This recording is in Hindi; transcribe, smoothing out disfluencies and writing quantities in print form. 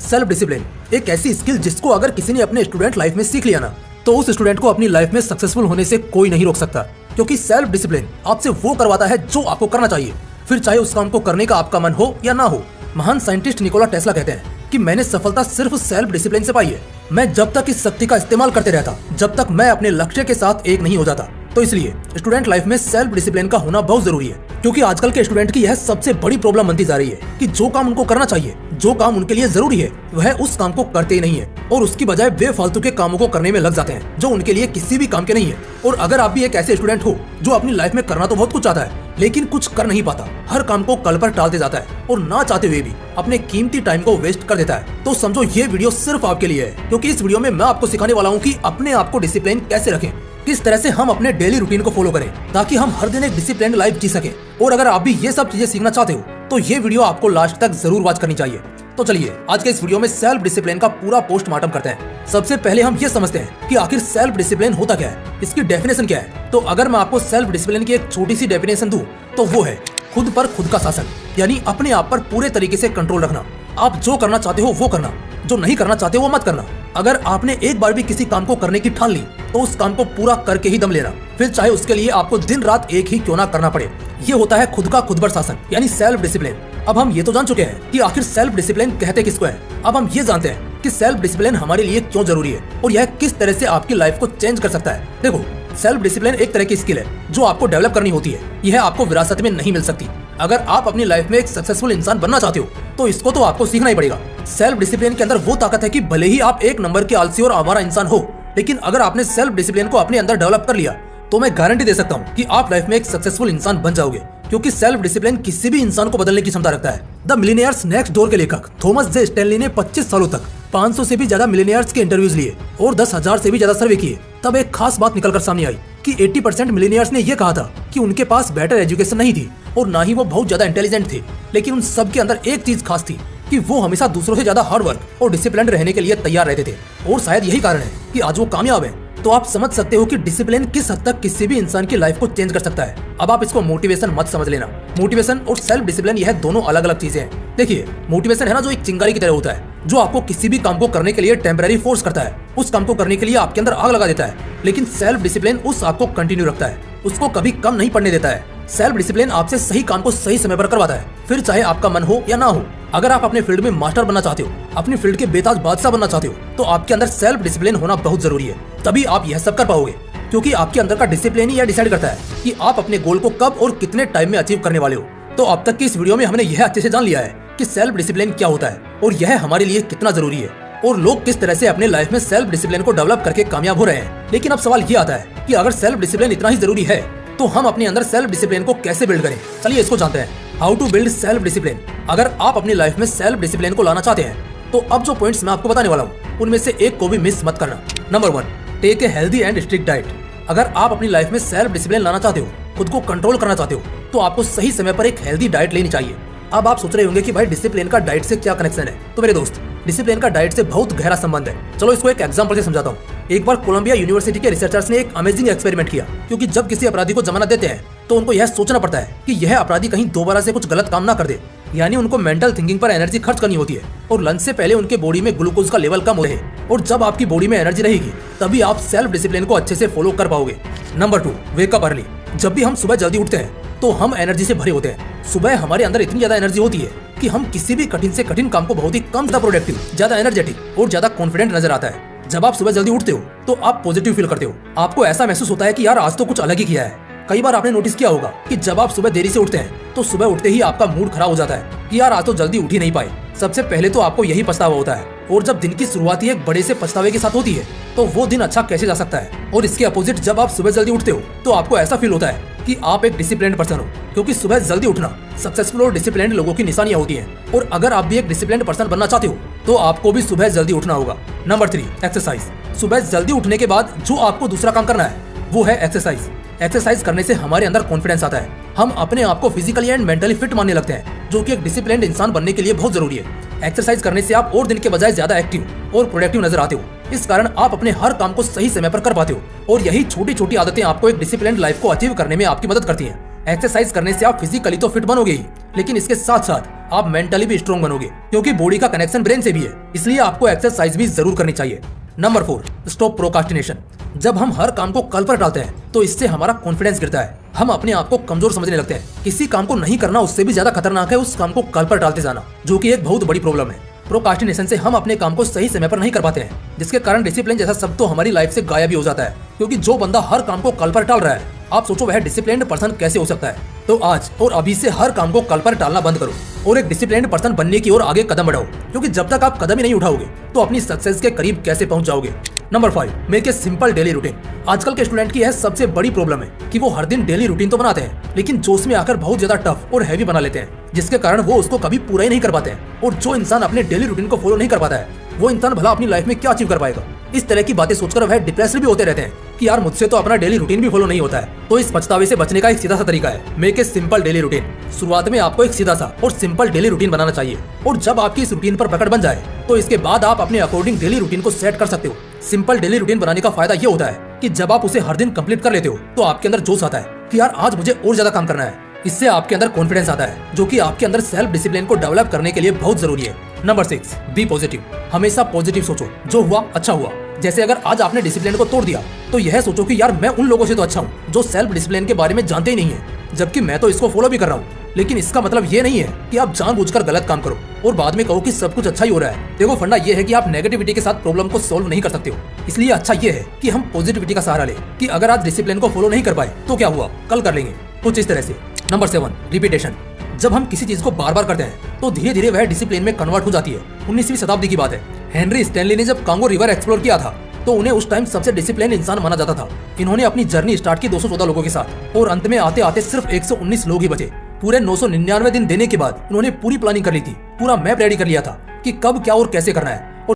सेल्फ डिसिप्लिन एक ऐसी स्किल जिसको अगर किसी ने अपने स्टूडेंट लाइफ में सीख लिया ना, तो उस स्टूडेंट को अपनी लाइफ में सक्सेसफुल होने से कोई नहीं रोक सकता। क्योंकि सेल्फ डिसिप्लिन आपसे वो करवाता है जो आपको करना चाहिए, फिर चाहे उस काम को करने का आपका मन हो या ना हो। महान साइंटिस्ट निकोला टेस्ला कहते हैं कि मैंने सफलता सिर्फ सेल्फ डिसिप्लिन से पाई है। मैं जब तक इस शक्ति का इस्तेमाल करते रहता, जब तक मैं अपने लक्ष्य के साथ एक नहीं हो जाता। तो इसलिए स्टूडेंट लाइफ में सेल्फ डिसिप्लिन का होना बहुत जरूरी है। क्योंकि आजकल के स्टूडेंट की यह सबसे बड़ी प्रॉब्लम बनती जा रही है कि जो काम उनको करना चाहिए, जो काम उनके लिए जरूरी है, वह उस काम को करते ही नहीं है और उसकी बजाय बेफालतू के कामों को करने में लग जाते हैं जो उनके लिए किसी भी काम के नहीं है। और अगर आप भी एक ऐसे स्टूडेंट हो जो अपनी लाइफ में करना तो बहुत कुछ चाहता है लेकिन कुछ कर नहीं पाता, हर काम को कल पर टालते जाता है और ना चाहते हुए भी अपने कीमती टाइम को वेस्ट कर देता है, तो समझो ये वीडियो सिर्फ आपके लिए है। क्योंकि इस वीडियो में मैं आपको सिखाने वाला हूँ कि अपने आप को डिसिप्लिन कैसे रखें, किस तरह से हम अपने डेली रूटीन को फॉलो करें ताकि हम हर दिन एक डिसिप्लिन लाइफ जी सके। और अगर आप भी ये सब चीजें सीखना चाहते हो तो ये वीडियो आपको लास्ट तक जरूर वॉच करनी चाहिए। तो चलिए आज के इस वीडियो में सेल्फ डिसिप्लिन का पूरा पोस्टमार्टम करते हैं। सबसे पहले हम ये समझते हैं कि आखिर सेल्फ डिसिप्लिन होता क्या है, इसकी डेफिनेशन क्या है। तो अगर मैं आपको सेल्फ डिसिप्लिन की एक छोटी सी डेफिनेशन दूं तो वो है खुद पर खुद का शासन, यानी अपने आप पर पूरे तरीके से कंट्रोल रखना। आप जो करना चाहते हो वो करना, जो नहीं करना चाहते वो मत करना। अगर आपने एक बार भी किसी काम को करने की ठान ली तो उस काम को पूरा करके ही दम लेना, फिर चाहे उसके लिए आपको दिन रात एक ही क्यों ना करना पड़े। ये होता है खुद का खुद पर शासन, यानी सेल्फ डिसिप्लिन। अब हम ये तो जान चुके हैं कि आखिर सेल्फ डिसिप्लिन कहते किसको है। अब हम ये जानते हैं कि सेल्फ डिसिप्लिन हमारे लिए क्यों जरूरी है और यह किस तरह से आपकी लाइफ को चेंज कर सकता है। देखो, सेल्फ डिसिप्लिन एक तरह की स्किल है जो आपको डेवलप करनी होती है। यह आपको विरासत में नहीं मिल सकती। अगर आप अपनी लाइफ में एक सक्सेसफुल इंसान बनना चाहते हो तो इसको तो आपको सीखना ही पड़ेगा। सेल्फ डिसिप्लिन के अंदर वो ताकत है कि भले ही आप एक नंबर के आलसी और आवारा इंसान हो, लेकिन अगर आपने सेल्फ डिसिप्लिन को अपने अंदर डेवलप कर लिया तो मैं गारंटी दे सकता हूँ कि आप लाइफ में एक सक्सेसफुल इंसान बन जाओगे। क्योंकि सेल्फ डिसिप्लिन किसी भी इंसान को बदलने की क्षमता रखता है। द मिलियनेयर्स नेक्स्ट डोर के लेखक थॉमस जे स्टैनली ने 25 सालों तक 500 से भी ज्यादा मिलियनेयर्स के इंटरव्यूज लिए और 10,000 से भी ज्यादा सर्वे किए। तब एक खास बात निकलकर सामने आई कि 80% मिलियनेयर्स ने यह कहा था कि उनके पास बेटर एजुकेशन नहीं थी और ना ही वो बहुत ज्यादा इंटेलिजेंट थे, लेकिन उन सब के अंदर एक चीज खास थी कि वो हमेशा दूसरों से ज्यादा हार्ड वर्क और डिसिप्लिन रहने के लिए तैयार रहते थे। और शायद यही कारण है कि आज वो कामयाब है। तो आप समझ सकते हो कि डिसिप्लिन किस हद तक किसी भी इंसान की लाइफ को चेंज कर सकता है। अब आप इसको मोटिवेशन मत समझ लेना। मोटिवेशन और सेल्फ डिसिप्लिन यह दोनों अलग अलग चीजें हैं। देखिए, मोटिवेशन है ना जो एक चिंगारी की तरह होता है जो आपको किसी भी काम को करने के लिए टेम्पररी फोर्स करता है, उस काम को करने के लिए आपके अंदर आग लगा देता है। लेकिन सेल्फ डिसिप्लिन उस आग को कंटिन्यू रखता है, उसको कभी कम नहीं पड़ने देता है। सेल्फ डिसिप्लिन आपसे सही काम को सही समय पर करवाता है, फिर चाहे आपका मन हो या ना हो। अगर आप अपने फील्ड में मास्टर बनना चाहते हो, अपनी फील्ड के बेताज बादशाह बनना चाहते हो, तो आपके अंदर सेल्फ डिसिप्लिन होना बहुत जरूरी है। तभी आप यह सब कर पाओगे। क्योंकि आपके अंदर का डिसिप्लिन ही यह डिसाइड करता है कि आप अपने गोल को कब और कितने टाइम में अचीव करने वाले हो। तो अब तक की इस वीडियो में हमने यह अच्छे से जान लिया है कि सेल्फ डिसिप्लिन क्या होता है और यह हमारे लिए कितना जरूरी है और लोग किस तरह से अपने लाइफ में सेल्फ डिसिप्लिन को डेवलप करके कामयाब हो रहे हैं। लेकिन अब सवाल ये आता है कि अगर सेल्फ डिसिप्लिन इतना ही जरूरी है तो हम अपने अंदर सेल्फ डिसिप्लिन को कैसे बिल्ड करें। चलिए इसको जानते हैं, how to build self discipline. अगर आप अपनी लाइफ में सेल्फ डिसिप्लिन को लाना चाहते हैं तो अब जो पॉइंट्स मैं आपको बताने वाला हूँ उनमें से एक को भी मिस मत करना। Number 1, take a healthy and strict diet. अगर आप अपनी लाइफ में सेल्फ डिसिप्लिन लाना चाहते हो, खुद को कंट्रोल करना चाहते हो, तो आपको सही समय पर एक हेल्दी डाइट लेनी चाहिए। अब आप सोच रहे होंगे कि भाई डिसिप्लिन का डाइट से क्या कनेक्शन है। तो मेरे दोस्त, डिसिप्लिन का डाइट से बहुत गहरा संबंध है। चलो इसको एक एग्जांपल से समझाता हूँ। एक बार कोलंबिया यूनिवर्सिटी के रिसर्चर्स ने एक अमेजिंग एक्सपेरिमेंट किया। क्योंकि जब किसी अपराधी को जमानत देते हैं तो उनको यह सोचना पड़ता है कि यह अपराधी कहीं दोबारा से कुछ गलत काम ना कर दे, यानी उनको मेंटल थिंकिंग पर एनर्जी खर्च करनी होती है और लंच से पहले उनके बॉडी में ग्लूकोज का लेवल कम रहे। और जब आपकी बॉडी में एनर्जी रहेगी तभी आप सेल्फ डिसिप्लिन को अच्छे से फॉलो कर पाओगे। Number 2, wake up early. जब भी हम सुबह जल्दी उठते हैं तो हम एनर्जी से भरे होते हैं। सुबह हमारे अंदर इतनी ज्यादा एनर्जी होती है कि हम किसी भी कठिन से कठिन काम को बहुत ही कम ज्यादा प्रोडक्टिव, ज्यादा एनर्जेटिक और ज्यादा कॉन्फिडेंट नजर आता है। जब आप सुबह जल्दी उठते हो तो आप पॉजिटिव फील करते हो। आपको ऐसा महसूस होता है कि यार आज तो कुछ अलग ही किया है। कई बार आपने नोटिस किया होगा कि जब आप सुबह देरी से उठते हैं तो सुबह उठते ही आपका मूड खराब हो जाता है कि यार आज तो जल्दी उठ ही नहीं पाए। सबसे पहले तो आपको यही पछतावा होता है। और जब दिन की शुरुआत ही एक बड़े से पछतावे के साथ होती है तो वो दिन अच्छा कैसे जा सकता है। और इसके अपोजिट जब आप सुबह जल्दी उठते हो तो आपको ऐसा फील होता है कि आप एक डिसिप्लिन्ड पर्सन हो। क्योंकि सुबह जल्दी उठना सक्सेसफुल और डिसिप्लिन्ड लोगों की निशानियां होती हैं। और अगर आप भी एक डिसिप्लिन्ड पर्सन बनना चाहते हो तो आपको भी सुबह जल्दी उठना होगा। Number 3, exercise. सुबह जल्दी उठने के बाद जो आपको दूसरा काम करना है वो है एक्सरसाइज। एक्सरसाइज करने से हमारे अंदर कॉन्फिडेंस आता है। हम अपने आप को फिजिकली एंड मेंटली फिट मानने लगते हैं, जो कि एक डिसिप्लिन्ड इंसान बनने के लिए बहुत जरूरी है। एक्सरसाइज करने से आप और दिन के बजाय ज्यादा एक्टिव और प्रोडक्टिव नजर आते हो। इस कारण आप अपने हर काम को सही समय पर कर पाते हो और यही छोटी छोटी आदतें आपको एक डिसिप्लिन्ड लाइफ को अचीव करने में आपकी मदद करती हैं। एक्सरसाइज करने से आप फिजिकली तो फिट बनोगे ही, लेकिन इसके साथ साथ आप मेंटली भी स्ट्रॉन्ग बनोगे, क्योंकि बॉडी का कनेक्शन ब्रेन से भी है। इसलिए आपको एक्सरसाइज भी जरूर करनी चाहिए। Number 4, stop procrastination. जब हम हर काम को कल पर डालते हैं तो इससे हमारा कॉन्फिडेंस गिरता है। हम अपने आप को कमजोर समझने लगते हैं। किसी काम को नहीं करना उससे भी ज्यादा खतरनाक है उस काम को कल पर डालते जाना, जो कि एक बहुत बड़ी प्रॉब्लम है। प्रोकास्टिनेशन से हम अपने काम को सही समय पर नहीं कर पाते हैं, जिसके कारण डिसिप्लिन जैसा शब्द तो हमारी लाइफ से गायब ही हो जाता है। क्योंकि जो बंदा हर काम को कल पर टाल रहा है, आप सोचो वह डिसिप्लिन्ड पर्सन कैसे हो सकता है। तो आज और अभी से हर काम को कल पर टालना बंद करो और एक डिसिप्लिन्ड पर्सन बनने की ओर आगे कदम बढ़ाओ, क्योंकि जब तक आप कदम ही नहीं उठाओगे तो अपनी सक्सेस के करीब कैसे पहुंच जाओगे। Number 5, make a simple daily routine. आजकल के स्टूडेंट की यह सबसे बड़ी प्रॉब्लम है कि वो हर दिन डेली रूटीन तो बनाते हैं, लेकिन जोश में आकर बहुत ज्यादा टफ और हैवी बना लेते हैं, जिसके कारण वो उसको कभी पूरा ही नहीं कर पाते हैं। और जो इंसान अपने डेली रूटीन को फॉलो नहीं कर पाता है, वो इंसान भला अपनी लाइफ में क्या अचीव कर पाएगा। इस तरह की बातें सोचकर वह डिप्रेस्ड भी होते रहते हैं कि यार मुझसे तो अपना डेली रूटीन भी फॉलो नहीं होता है। तो इस पछतावे से बचने का एक सीधा सा तरीका है, make a simple daily routine. शुरुआत में आपको एक सीधा सा और सिंपल डेली रूटीन बनाना चाहिए, और जब आपकी इस रूटीन पर पकड़ बन जाए तो इसके बाद आप अपने अकॉर्डिंग डेली रूटीन को सेट कर सकते हो। सिंपल डेली रूटीन बनाने का फायदा ये होता है कि जब आप उसे हर दिन कंप्लीट कर लेते हो तो आपके अंदर जोश आता है कि यार आज मुझे और ज्यादा काम करना है। इससे आपके अंदर कॉन्फिडेंस आता है, जो कि आपके अंदर सेल्फ डिसिप्लिन को डेवलप करने के लिए बहुत जरूरी है। Number 6, be positive. हमेशा पॉजिटिव सोचो, जो हुआ अच्छा हुआ। जैसे अगर आज आपने डिसिप्लिन को तोड़ दिया तो यह सोचो कि यार मैं उन लोगों से तो अच्छा हूँ जो सेल्फ डिसिप्लिन के बारे में जानते ही नहीं है, जबकि मैं तो इसको फॉलो भी कर रहा हूँ। लेकिन इसका मतलब ये नहीं है कि आप जानबूझकर गलत काम करो और बाद में कहो कि सब कुछ अच्छा ही हो रहा है। देखो फंडा ये है कि आप नेगेटिविटी के साथ प्रॉब्लम को सॉल्व नहीं कर सकते हो। इसलिए अच्छा ये है कि हम पॉजिटिविटी का सहारा लें कि अगर आज डिसिप्लिन को फॉलो नहीं कर पाए तो क्या हुआ, कल कर लेंगे, कुछ इस तरह से। Number 7, repetition. जब हम किसी चीज को बार बार करते हैं तो धीरे धीरे वह डिसिप्लिन में कन्वर्ट हो जाती है। 19वीं शताब्दी की बात है। हेनरी स्टैनली ने जब कांगो रिवर एक्सप्लोर किया था तो उन्हें उस टाइम सबसे डिसिप्लिन इंसान माना जाता था। इन्होंने अपनी जर्नी स्टार्ट की 214 लोगों के साथ और अंत में आते आते सिर्फ 119 लोग ही बचे। पूरे 999 दिन देने के बाद उन्होंने पूरी प्लानिंग कर ली थी, पूरा मैप रेडी कर लिया था कि कब क्या और कैसे करना है।